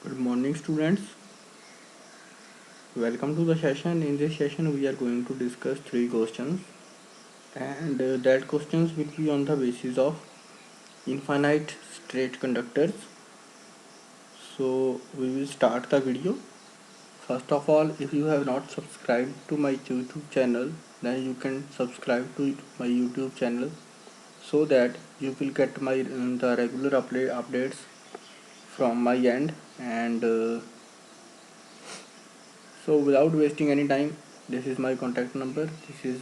Good morning, students. Welcome to the session. In this session, we are going to discuss three questions, and that questions will be on the basis of infinite straight conductors. So, we will start the video. First of all, if you have not subscribed to my YouTube channel, then you can subscribe to my YouTube channel so that you will get my the regular updates from my end. And so without wasting any time, this is my contact number. This is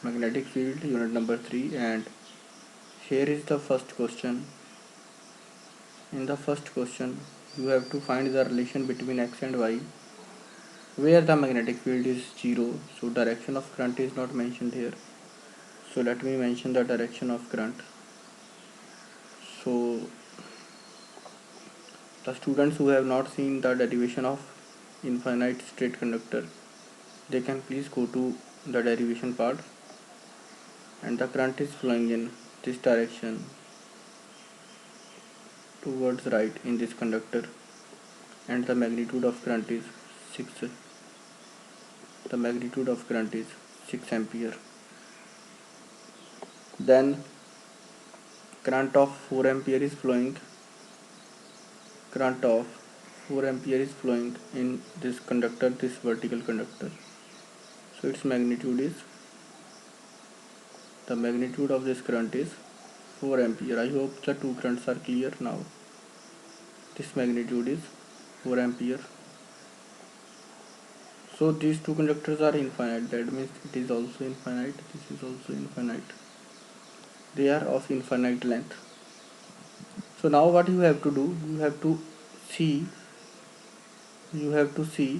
magnetic field unit number 3, and here is the first question. In the first question, you have to find the relation between x and y where the magnetic field is 0. So direction of current is not mentioned here. So let me mention the direction of current. So the students who have not seen the derivation of infinite straight conductor, they can please go to the derivation part. And the current is flowing in this direction towards right in this conductor, and the magnitude of current is 6. The magnitude of current is 6 ampere. Then current of 4 ampere is flowing. Current of 4 ampere is flowing in this conductor, this vertical conductor. So its magnitude is, the magnitude of this current is 4 ampere. I hope the two currents are clear now. This magnitude is 4 ampere. So these two conductors are infinite. That means it is also infinite. This is also infinite. They are of infinite length. So now what you have to do, you have to see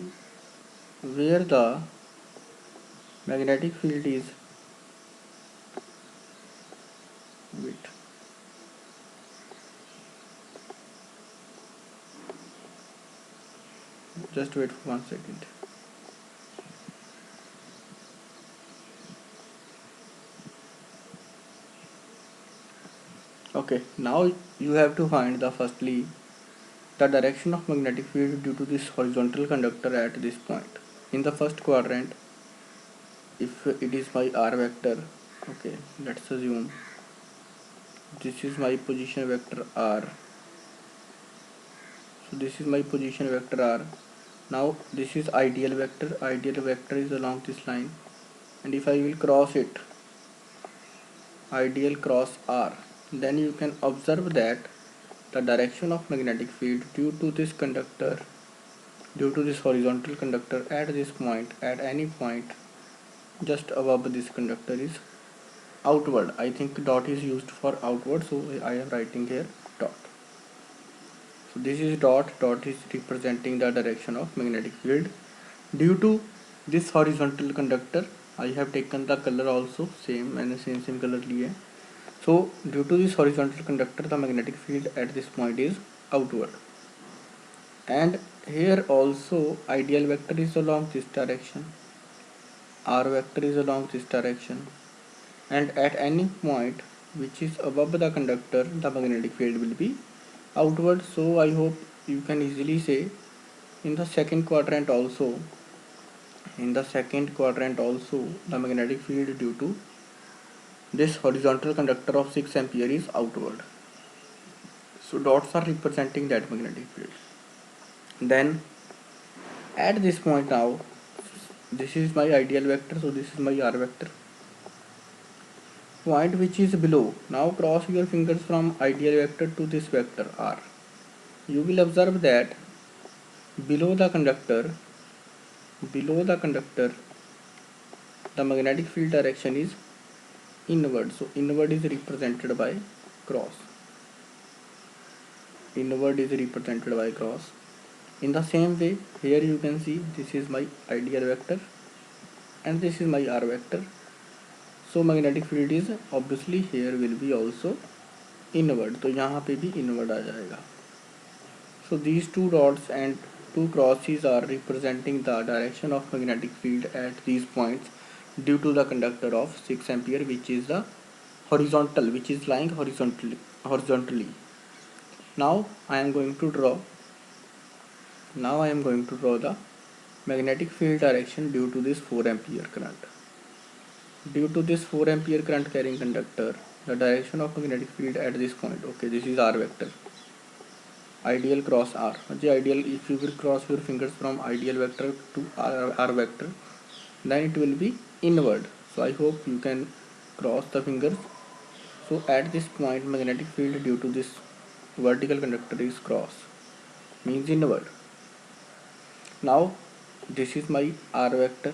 where the magnetic field is. Wait. Just wait for 1 second. Okay, now you have to find firstly the direction of magnetic field due to this horizontal conductor at this point. In the first quadrant, if it is my r vector, okay, let's assume this is my position vector r. So this is my position vector r. Now this is ideal vector. Ideal vector is along this line, and if I will cross it, ideal cross r, then you can observe that the direction of magnetic field due to this conductor, due to this horizontal conductor at this point, at any point just above this conductor, is outward. I think dot is used for outward, so I am writing here dot. So this is dot. Dot is representing the direction of magnetic field due to this horizontal conductor. I have taken the color also same, मैंने same color लिए. So due to this horizontal conductor, the magnetic field at this point is outward. And here also ideal vector is along this direction. R vector is along this direction. And at any point which is above the conductor, the magnetic field will be outward. So I hope you can easily say in the second quadrant also, the magnetic field due to this horizontal conductor of 6 ampere is outward. So dots are representing that magnetic field. Then at this point now, this is my ideal vector, so this is my r vector. Point which is below, now cross your fingers from ideal vector to this vector r. You will observe that below the conductor, the magnetic field direction is inward. So inward is represented by cross. In the same way, here you can see this is my ideal vector and this is my r vector. So magnetic field is obviously here will be also inward. तो यहाँ पे भी inward आ जाएगा. So these two dots and two crosses are representing the direction of magnetic field at these points due to the conductor of 6 ampere, which is the horizontal, which is lying horizontally. Now I am going to draw Now I am going to draw the magnetic field direction due to this 4 ampere current. Due to this 4 ampere current carrying conductor, the direction of magnetic field at this point, okay, this is R vector, ideal cross R. Ideal, if you will cross your fingers from ideal vector to R vector, then it will be inward. So I hope you can cross the fingers. So at this point, magnetic field due to this vertical conductor is cross, means inward. Now this is my R vector.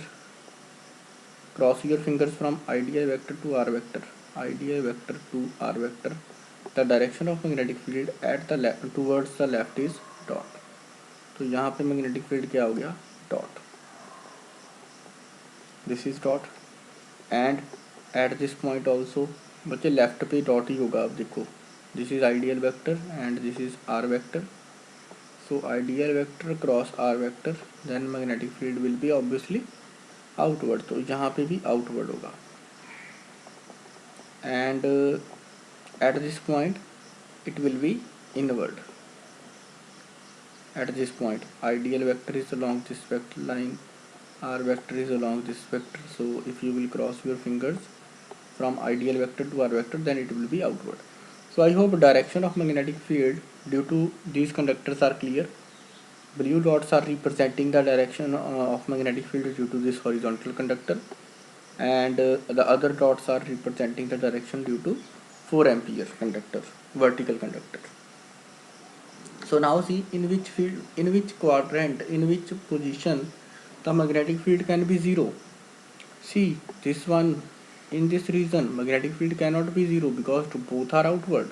Cross your fingers from ideal vector to R vector, ideal vector to R vector. The direction of magnetic field at the left towards the left is dot. तो यहाँ पे magnetic field क्या हो गया, dot. This is dot and at this point also बच्चे left पे dot ही होगा. अब देखो, this is ideal vector and this is R vector. So ideal vector cross R vector, then magnetic field will be obviously outward. तो यहाँ पे भी outward होगा. And at this point it will be inward. At this point ideal vector is along this vector line, R vector is along this vector. So if you will cross your fingers from ideal vector to R vector, then it will be outward. So I hope direction of magnetic field due to these conductors are clear. Blue dots are representing the direction of magnetic field due to this horizontal conductor, and the other dots are representing the direction due to 4 ampere conductor, vertical conductor. So now see in which field, in which quadrant, in which position the magnetic field can be 0. See this one, in this region magnetic field cannot be 0 because both are outward.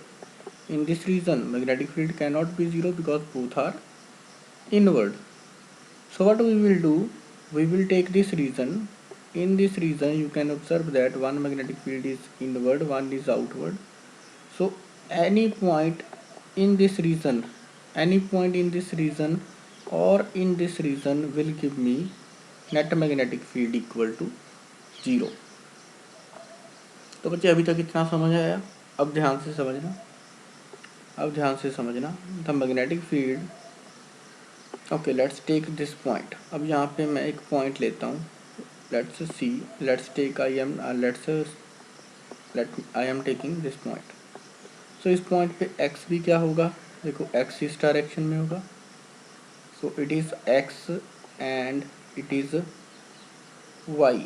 In this region magnetic field cannot be 0 because both are inward. So what we will do, we will take this region. In this region you can observe that one magnetic field is inward, one is outward. So any point in this region, any point in this region or in this region will give me net magnetic field equal to 0. तो बच्चे अभी तक इतना समझ आया. अब ध्यान से समझना, अब ध्यान से समझना. The magnetic field, okay let's take this point. अब यहाँ पे मैं एक पॉइंट लेता हूँ. Let's see, let's take I am taking this point. So इस पॉइंट पे x भी क्या होगा, देखो x इस डायरेक्शन में होगा. So it is x and it is y.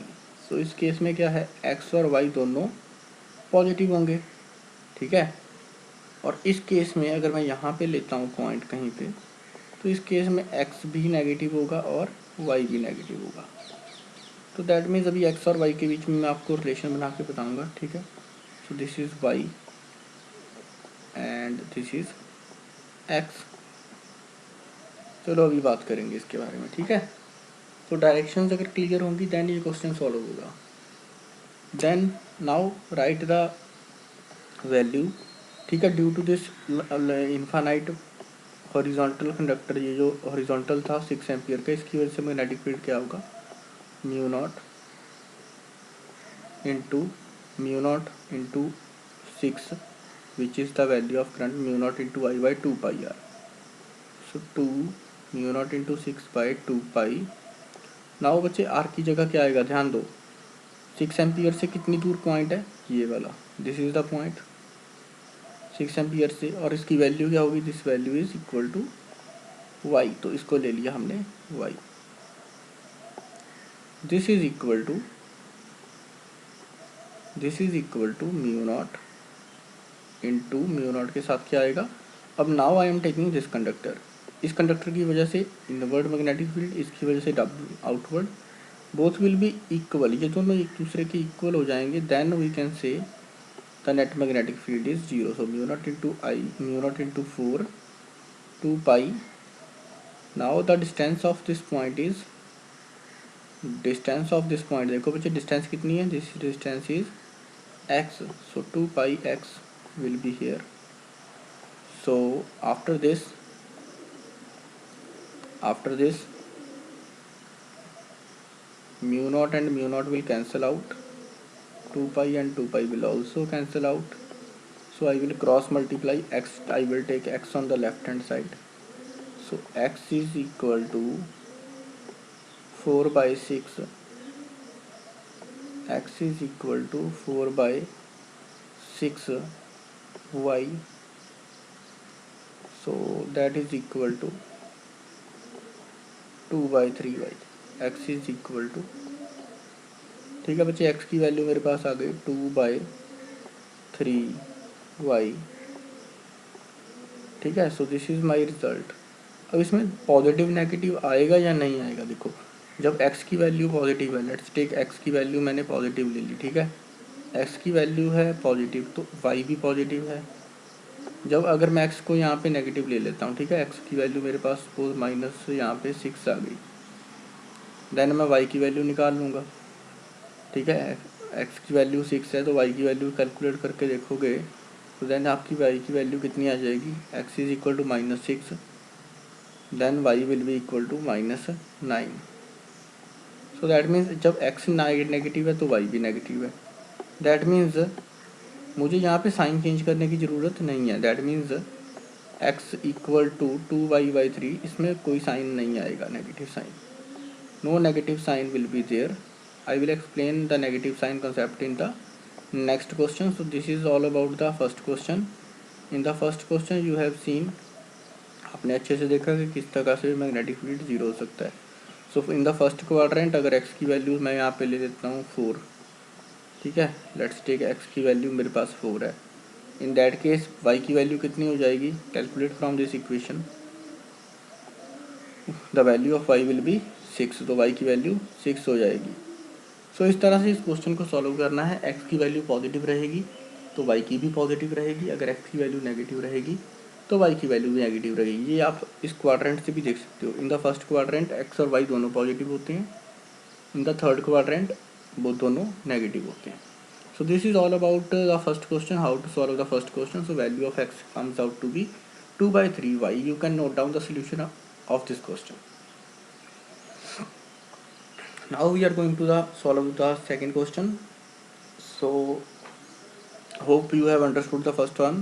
सो इस केस में क्या है, x और y दोनों पॉजिटिव होंगे, ठीक है. और इस केस में अगर मैं यहाँ पे लेता हूँ पॉइंट कहीं पे, तो इस केस में x भी नेगेटिव होगा और y भी नेगेटिव होगा. तो दैट मीन्स अभी x और y के बीच में मैं आपको रिलेशन बना के बताऊँगा, ठीक है. So this is y and this is x. चलो अभी बात करेंगे इसके बारे में, ठीक है. तो डायरेक्शंस अगर क्लियर होंगी देन ये क्वेश्चन सॉल्व होगा. Then now write the value, ठीक है. Due to this infinite horizontal conductor, ये जो हॉरिजॉन्टल था 6 एम्पियर का, इसकी वजह से मैग्नेटिक फील्ड क्या होगा, mu naught into 6 which is the value of current, mu naught into I by 2 pi r. So 2 mu naught into 6 by 2 pi. Now बच्चे आर की जगह क्या आएगा, ध्यान दो. 6 एम्पियर से कितनी दूर पॉइंट है, ये वाला, this is the point 6 ampere से, और इसकी वैल्यू क्या होगी, this value is equal to y. तो इसको ले लिया हमने y. This is equal to mu naught into mu naught के साथ क्या आएगा. अब now I am taking this conductor. इस कंडक्टर की वजह से इनवर्ड मैग्नेटिक फील्ड, इसकी वजह से outward, both will be equal. ये दोनों एक दूसरे के इक्वल हो जाएंगे. Then we can say the net magnetic field is 0. So mu naught into I, mu naught into 4 2 pi. Now the distance of this point is, distance of this point, देखो बच्चे distance कितनी है, this distance is x. So 2 pi x will be here. So after this mu naught and mu naught will cancel out, 2 pi and 2 pi will also cancel out. So I will cross multiply x, I will take x on the left hand side. So x is equal to 4 by 6. X is equal to 4 by 6 y. So that is equal to 2 by 3 y. X is equal to, ठीक है बच्चे, x की value मेरे पास आ गई 2 by 3y. ठीक है. So this is my result. अब इसमें पॉजिटिव नेगेटिव आएगा या नहीं आएगा. देखो जब x की वैल्यू पॉजिटिव है, लेट्स टेक x की वैल्यू मैंने पॉजिटिव ले ली. ठीक है, x की वैल्यू है पॉजिटिव तो y भी पॉजिटिव है. जब अगर मैं x को यहाँ पे नेगेटिव ले लेता हूँ, ठीक है, x की वैल्यू मेरे पास सपोज माइनस यहाँ पे 6 आ गई, देन मैं y की वैल्यू निकाल लूँगा. ठीक है, x की वैल्यू 6 है तो y की वैल्यू कैलकुलेट करके देखोगे तो देन आपकी y की वैल्यू कितनी आ जाएगी. x is equal to -6, then y will be equal to -9. So that means जब x नेगेटिव है तो y भी नेगेटिव है. दैट मीन्स मुझे यहाँ पे साइन चेंज करने की ज़रूरत नहीं है. That means x equal to 2y/3, इसमें कोई साइन नहीं आएगा negative sign. No negative sign will be there. I will explain the negative sign concept in the next question. So this is all about the first question. In the first question you have seen, आपने अच्छे से देखा कि किस तरह से magnetic field zero हो सकता है. सो इन द फर्स्ट क्वाड्रेंट अगर x की वैल्यू मैं यहाँ पे ले लेता हूँ 4. ठीक है, लेट्स टेक x की वैल्यू मेरे पास 4 है. इन दैट केस y की वैल्यू कितनी हो जाएगी. Calculate from this equation. The value of y will B 6, तो y की वैल्यू 6 हो जाएगी. सो इस तरह से इस क्वेश्चन को सॉल्व करना है. x की वैल्यू पॉजिटिव रहेगी तो y की भी पॉजिटिव रहेगी. अगर x की वैल्यू नेगेटिव रहेगी तो y की वैल्यू भी नेगेटिव रहेगी. ये आप इस क्वाड्रेंट से भी देख सकते हो. In the first quadrant x और y दोनों पॉजिटिव होते हैं. इन द थर्ड क्वाड्रेंट वो दोनों नेगेटिव होते हैं. So this is all about the first question, how to solve the first question. So value of x comes out to be 2/3y. You can note down the solution of this question. Now we are going to solve the second question. So hope you have understood the first one.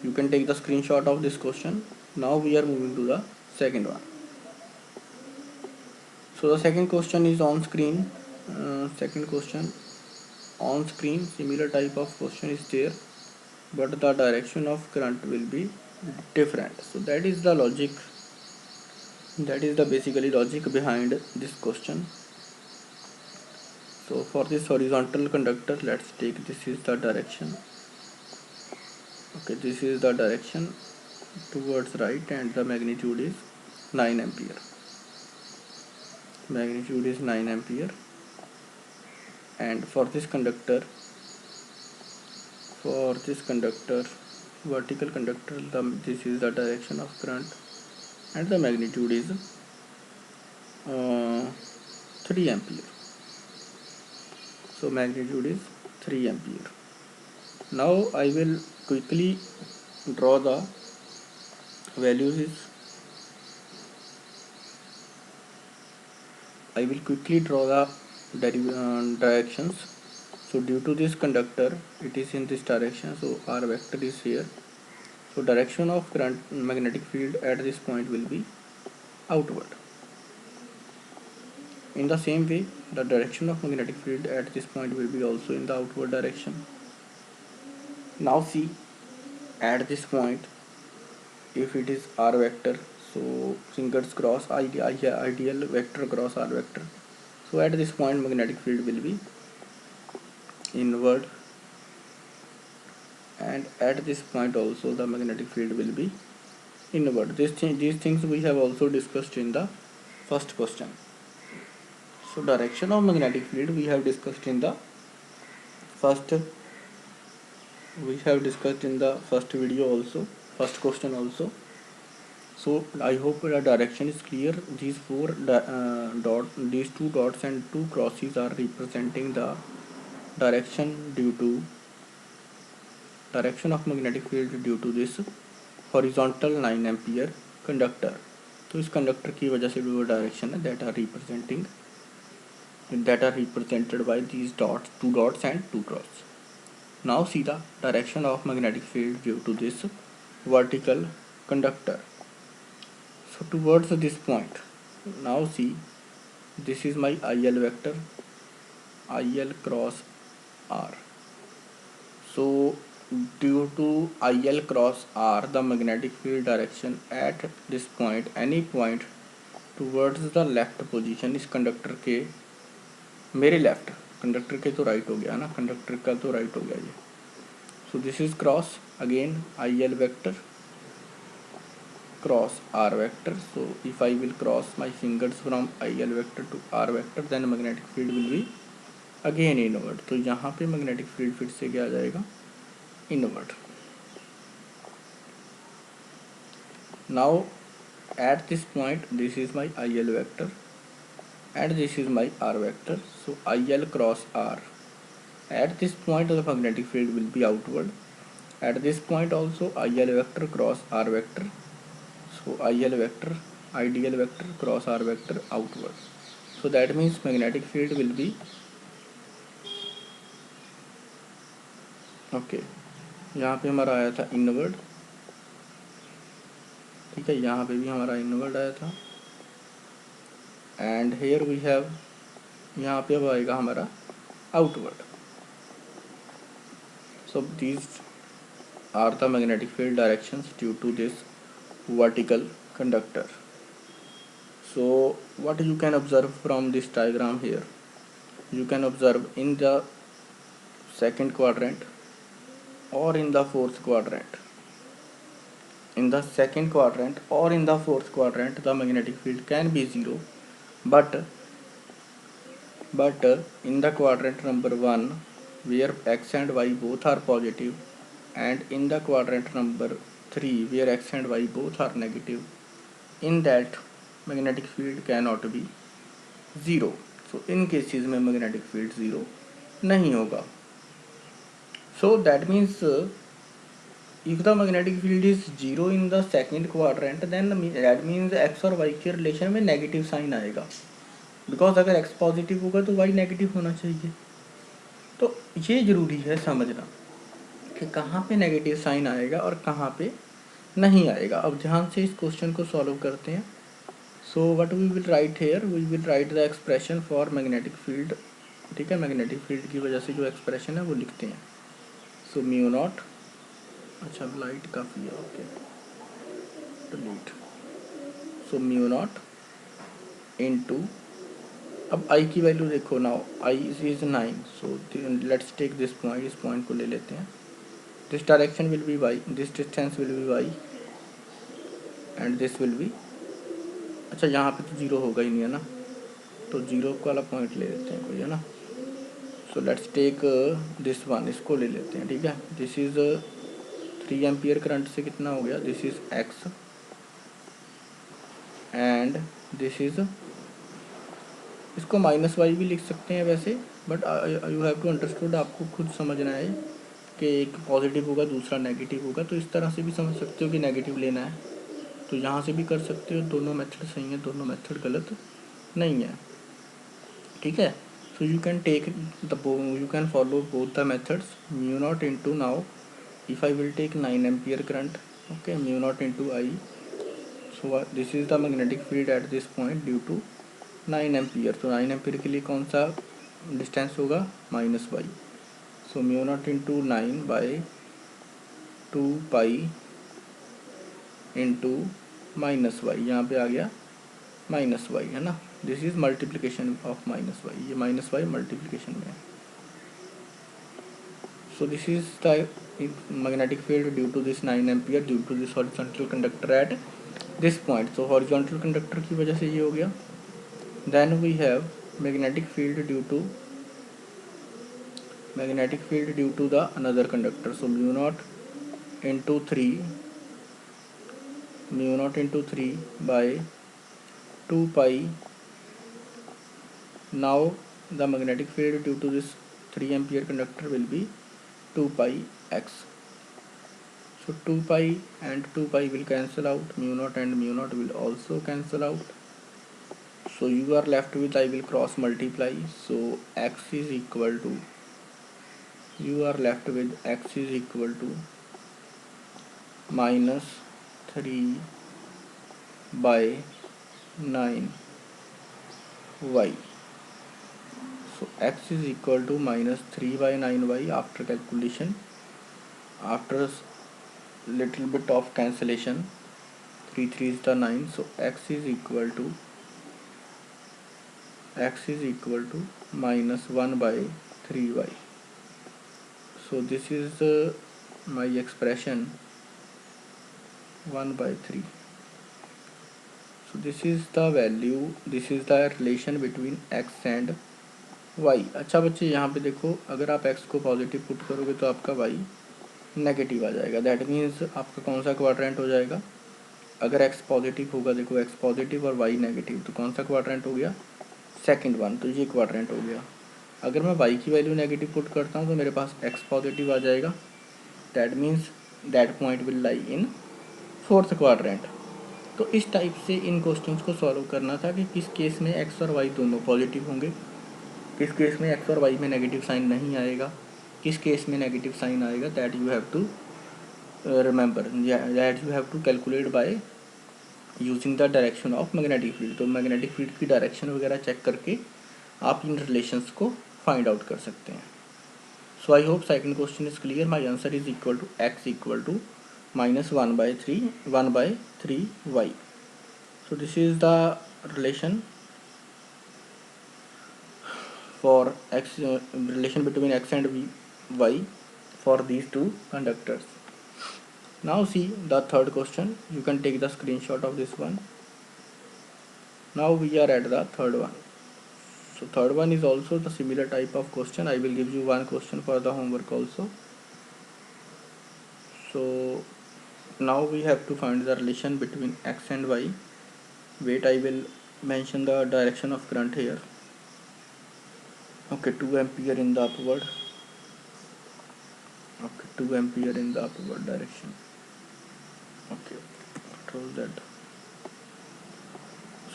You can take the screenshot of this question. Now we are moving to the second one. So the second question is on screen. Second question on screen, similar type of question is there, but the direction of current will be different. So that is the logic, that is the basically logic behind this question. So for this horizontal conductor, let's take, this is the direction. Okay, this is the direction towards right and the magnitude is 9 ampere. Magnitude is 9 ampere. And for this conductor, vertical conductor, this is the direction of current and the magnitude is 3 ampere. So magnitude is 3 ampere. Now I will quickly draw the values. I will quickly draw the directions. So due to this conductor, it is in this direction, so r vector is here. So direction of current magnetic field at this point will be outward. In the same way, the direction of magnetic field at this point will be also in the outward direction. Now see, at this point, if it is r vector, so fingers cross, ideal vector cross r vector. So at this point magnetic field will be inward, and at this point also the magnetic field will be inward. These things we have also discussed in the first question. So direction of magnetic field we have discussed in the first video also, first question also. So I hope the direction is clear. These these two dots and two crosses are representing the direction of magnetic field due to this horizontal 9 ampere conductor. तो इस conductor की वजह से भी वो direction है that are represented by these dots, two dots and two crosses. Now see the direction of magnetic field due to this vertical conductor. So towards this point, now see, this is my IL vector, IL cross R. So due to IL cross R, the magnetic field direction at this point, any point towards the left position इस conductor के, मेरे left, conductor के तो right हो गया ना, conductor का तो राइट हो गया ये. So this is cross again IL vector cross R vector. So if I will cross my fingers from IL vector to R vector, then magnetic field will be again inward. तो यहाँ पे magnetic field फिर से क्या आ जाएगा, inward. Now at this point, this is my IL vector and this is my R vector. So IL cross R. At this point the magnetic field will be outward. At this point also IL vector cross R vector. So IL vector, ideal vector cross R vector outward. So that means magnetic field will be okay. यहाँ पे हमारा आया था inward, ठीक है, यहाँ पे भी हमारा इनवर्ड आया था. एंड हेयर वी हैव, यहाँ पे अब आएगा हमारा outward. So these are the magnetic field directions due to this vertical conductor. So what you can observe from this diagram here, you can observe in the second quadrant or in the fourth quadrant. In the second quadrant or in the fourth quadrant the magnetic field can be zero, but in the quadrant number 1 where x and y both are positive, and in the quadrant number 3 where x and y both are negative, in that magnetic field cannot be zero. So in cases में magnetic field zero नहीं होगा. So that means if the magnetic field is zero in the second quadrant, then that means x और y के relation में negative sign आएगा, because अगर x positive होगा तो y नेगेटिव होना चाहिए. तो ये ज़रूरी है समझना कि कहाँ पे नेगेटिव साइन आएगा और कहाँ पे नहीं आएगा. अब ध्यान से इस क्वेश्चन को सॉल्व करते हैं. So what we will write here, we will write the expression for magnetic field. ठीक है, मैग्नेटिक फील्ड की वजह से जो एक्सप्रेशन है वो लिखते हैं. सो म्यू नॉट, अच्छा लाइट काफ़ी है, okay delete. So mu naught into, अब आई की वैल्यू देखो, now I is 9. So let's take this point, इस पॉइंट को ले लेते हैं. This direction will be y, this distance will be y and this will be, अच्छा यहाँ पे तो जीरो होगा ही नहीं है ना, तो जीरो वाला पॉइंट ले लेते हैं कोई, है ना. So let's take this one, इसको ले लेते हैं. ठीक है, दिस इज 3 एम्पियर करंट से कितना हो गया, this is x and this is, इसको माइनस वाई भी लिख सकते हैं वैसे, but you have to understood, आपको खुद समझना है कि एक पॉजिटिव होगा दूसरा नेगेटिव होगा. तो इस तरह से भी समझ सकते हो कि नेगेटिव लेना है तो यहाँ से भी कर सकते हो. दोनों मेथड सही है, दोनों मेथड गलत नहीं है. ठीक है, so you can take the, you can follow both the methods. Mu naught into, now if I will take 9 ampere current, okay, mu naught into I. So this is the magnetic field at this point due to 9 ampere. तो 9 ampere के लिए कौन सा distance होगा, minus y. So mu naught into 9 by 2 pi into minus y, यहाँ पे आ गया माइनस वाई, है ना. This is multiplication of minus y, ये माइनस वाई मल्टीप्लिकेशन में है. So this is the magnetic field due to this 9 ampere due to this horizontal conductor at this point. So horizontal conductor की वजह से ये हो गया. Then we have magnetic field due to the another conductor. So mu naught into 3 by 2 pi. Now the magnetic field due to this 3 ampere conductor will be 2 pi x. So 2 pi and 2 pi will cancel out, mu naught and mu naught will also cancel out. So you are left with, I will cross multiply. So x is equal to, you are left with x is equal to minus 3 by 9y. So x is equal to minus 3 by 9y after calculation, after little bit of cancellation. 3 3 is the 9, so x is equal to minus 1 by 3y. So this is my expression 1 by 3. So this is the value, this is the relation between x and y. अच्छा बच्चे, यहाँ पे देखो, अगर आप x को positive put करोगे तो आपका y नेगेटिव आ जाएगा. दैट मीन्स आपका कौन सा क्वाड्रेंट हो जाएगा? अगर x पॉजिटिव होगा, देखो x पॉजिटिव और y नेगेटिव, तो कौन सा क्वाड्रेंट हो गया? Second one. तो ये क्वाड्रेंट हो गया. अगर मैं y की वैल्यू नेगेटिव पुट करता हूँ तो मेरे पास x पॉजिटिव आ जाएगा. That means that point will lie in fourth quadrant. तो इस टाइप से इन क्वेश्चंस को सॉल्व करना था कि किस केस में x और y दोनों पॉजिटिव होंगे, किस केस में x और y में नेगेटिव साइन नहीं आएगा, किस केस में नेगेटिव साइन आएगा. That you have to remember, that you have to calculate by using the direction of magnetic field. तो मैग्नेटिक फील्ड की डायरेक्शन वगैरह चेक करके आप इन रिलेशंस को फाइंड आउट कर सकते हैं. So I hope second question is clear. My answer is equal to x equal टू minus 1 by 3y. So this is the relation for x, relation between x and y for these two conductors. Now see the third question. You can take the screenshot of this one. Now we are at the third one. So third one is also the similar type of question. I will give you one question for the homework also. So now we have to find the relation between x and y. Wait, I will mention the direction of current here. Okay, 2 ampere in the upward. Okay, 2 ampere in the upward direction. Okay, control that.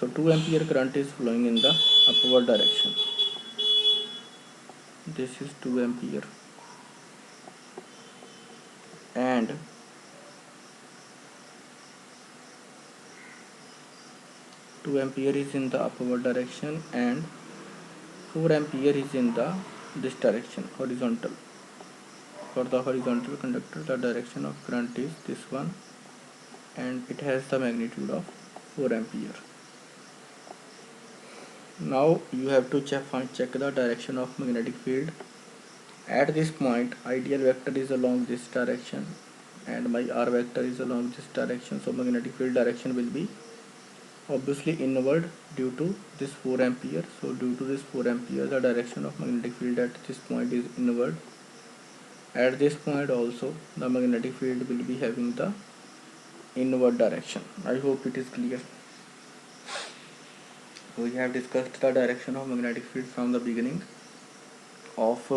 So 2 ampere current is flowing in the upward direction. This is 2 ampere and two ampere is in the upward direction and 4 ampere is in the this direction, horizontal. For the horizontal conductor, the direction of current is this one and it has the magnitude of 4 ampere. Now you have to check the direction of magnetic field. At this point, ideal vector is along this direction and my r vector is along this direction. So magnetic field direction will be obviously inward due to this 4 ampere. So due to this 4 ampere, the direction of magnetic field at this point is inward. At this point also, the magnetic field will be having the inward direction. I hope it is clear. We have discussed the direction of magnetic field from the beginning of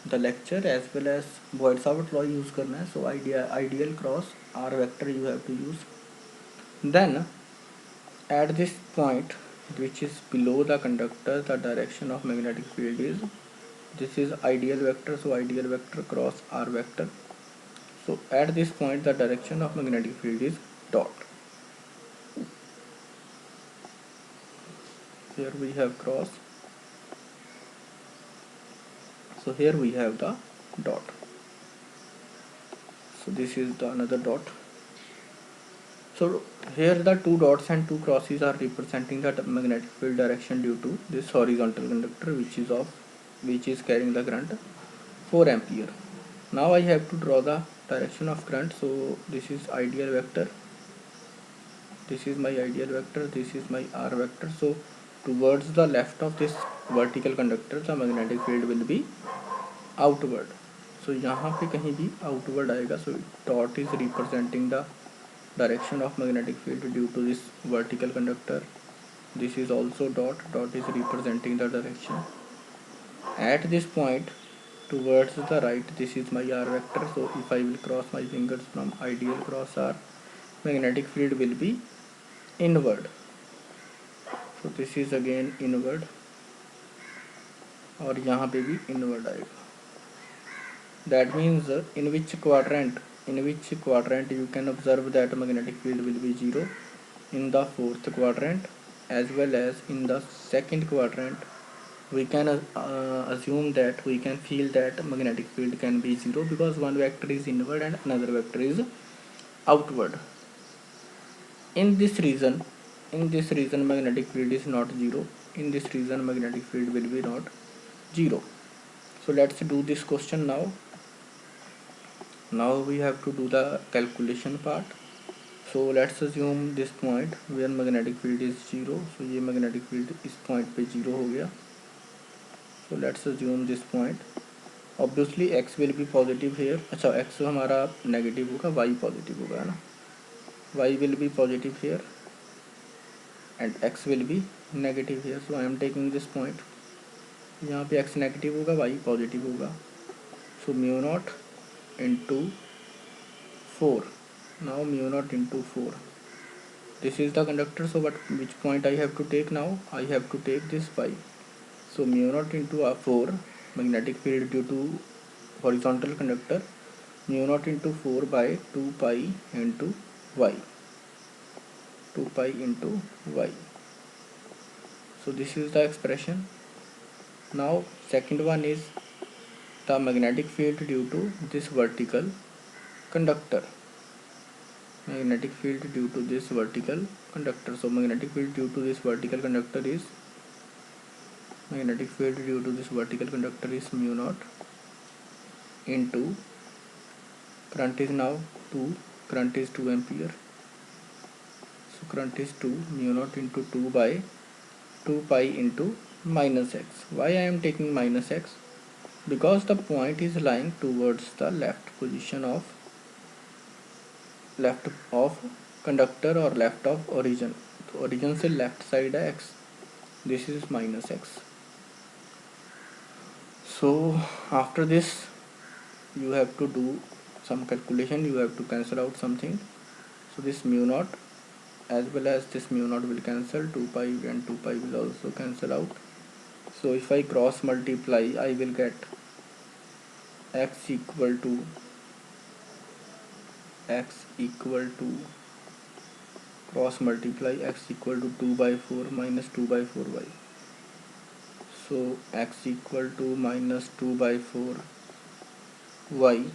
the lecture, as well as Boyd-Savart law use करना है. So ideal cross r vector you have to use. Then at this point, which is below the conductor, the direction of magnetic field is, this is ideal vector, so ideal vector cross r vector. So at this point, the direction of magnetic field is dot. Here we have cross, so here we have the dot. So this is the another dot. So here the two dots and two crosses are representing the magnetic field direction due to this horizontal conductor, which is carrying the current 4 ampere. Now I have to draw the direction of current. So this is ideal vector, this is my ideal vector, this is my r vector. So towards the left of this vertical conductor, the magnetic field will be outward. So यहाँ पे कहीं भी outward आएगा. So dot is representing the direction of magnetic field due to this vertical conductor. This is also dot is representing the direction. At this point, towards the right, this is my r vector. So if I will cross my fingers from ideal cross r, magnetic field will be inward. So this is again inward और यहाँ पे भी inward आएगा. That means in which quadrant you can observe that magnetic field will be 0. in the fourth quadrant as well as in the second quadrant, we can assume that we can feel that magnetic field can be zero because one vector is inward and another vector is outward. In this region, magnetic field is not zero. In this region, magnetic field will be not zero. So let's do this question now. Now we have to do the calculation part. So let's assume this point where magnetic field is zero. So ये magnetic field इस point पे zero हो गया. So let's assume this point. Obviously x will be positive here. अच्छा x हमारा negative होगा, y positive होगा ना. Y will be positive here and x will be negative here. So I am taking this point. यहाँ पे x negative होगा, y positive होगा. So mu naught into 4. Now mu naught into 4. This is the conductor. So which point I have to take now? I have to take this y. So mu naught into 4 magnetic field due to horizontal conductor, mu naught into 4 by 2 pi into y. 2 pi into y. So this is the expression. Now second one is the magnetic field due to this vertical conductor. Magnetic field due to this vertical conductor. So magnetic field due to this vertical conductor is mu naught into current is now 2, current is 2 ampere. So current is 2, mu naught into 2 by 2 pi into minus x. Why I am taking minus x? Because the point is lying towards the left of conductor or left of origin. तो origin से left side है x. This is minus x. So after this you have to do some calculation. You have to cancel out something. So this mu naught as well as this mu naught will cancel. 2 pi and 2 pi will also cancel out. So if I cross multiply, I will get x equal to cross multiply x equal to 2 by 4 minus 2 by 4y. So x equal to minus 2 by 4y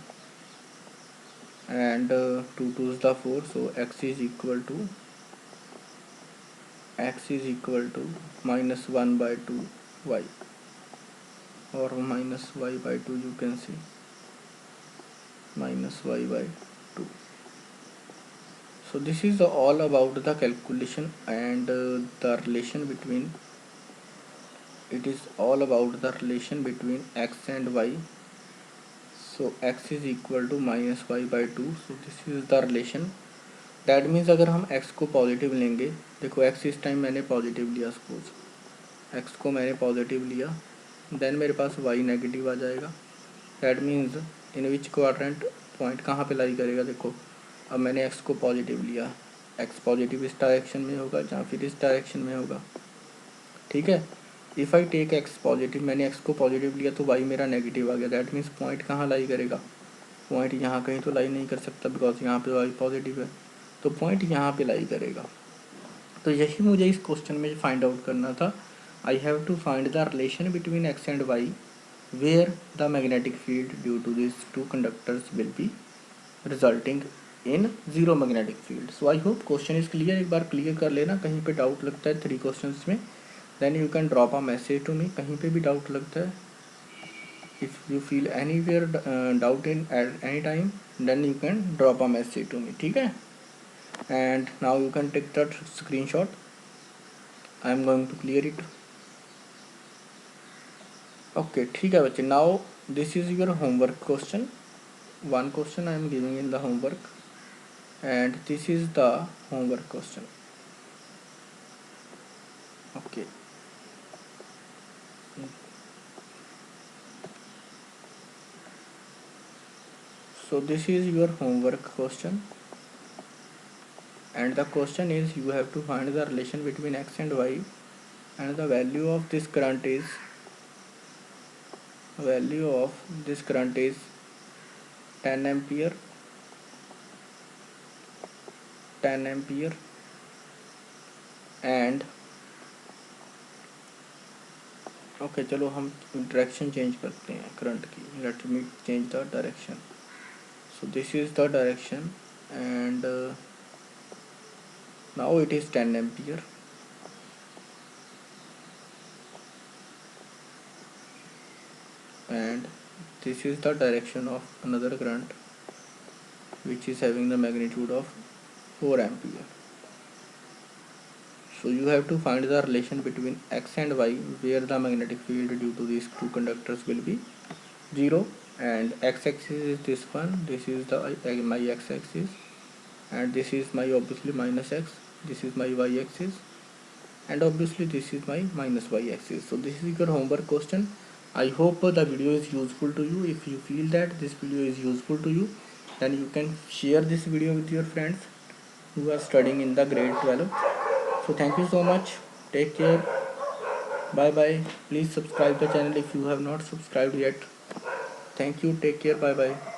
and 2 2 is the 4. So x is equal to minus 1 by 2y or minus y by 2, you can see minus y by 2. So this is all about the calculation and the relation between x and y. So x is equal to minus y by 2. So this is the relation. That means अगर हम x को positive लेंगे, देखो x इस time मैंने positive लिया, suppose x को मैंने पॉजिटिव लिया, देन मेरे पास y नेगेटिव आ जाएगा. That means in which quadrant point कहाँ पे लाई करेगा. देखो अब मैंने x को पॉजिटिव लिया, x पॉजिटिव इस डायरेक्शन में होगा या फिर इस डायरेक्शन में होगा. ठीक है. If I take x positive, मैंने x को पॉजिटिव लिया तो y मेरा नेगेटिव आ गया. दैट मीन्स पॉइंट कहाँ लाई करेगा. पॉइंट यहाँ कहीं तो लाई नहीं कर सकता बिकॉज यहाँ पे y पॉजिटिव है, तो पॉइंट यहाँ पे लाई करेगा. तो यही मुझे इस क्वेश्चन में फाइंड आउट करना था. I have to find the relation between x and y where the magnetic field due to this two conductors will be resulting in zero magnetic field. So I hope question is clear. एक बार clear कर लेना. कहीं पे doubt लगता है 3 question में, then you can drop a message to me. कहीं पे भी डाउट लगता है, if you feel anywhere doubt in at any time, then you can drop a message to me. ठीक है. And now you can take that screenshot. I am going to clear it. Okay, ठीक है बच्चे. Now this is your homework question. One question I am giving in the homework and this is the homework question. Okay. So this is your homework question. And the question is you have to find the relation between x and y and the value of this current is 10 ampere and okay चलो हम direction change करते हैं current की. Let me change the direction. So this is the direction, and now it is 10 ampere, and this is the direction of another current which is having the magnitude of 4 ampere. So you have to find the relation between x and y where the magnetic field due to these two conductors will be 0, and x-axis is this one, this is the my x-axis, and this is my obviously minus x, this is my y-axis, and obviously this is my minus y-axis. So this is your homework question. I hope the video is useful to you. If you feel that this video is useful to you, then you can share this video with your friends who are studying in the grade 12. So thank you so much. Take care. Bye bye. Please subscribe the channel if you have not subscribed yet. Thank you. Take care. Bye bye.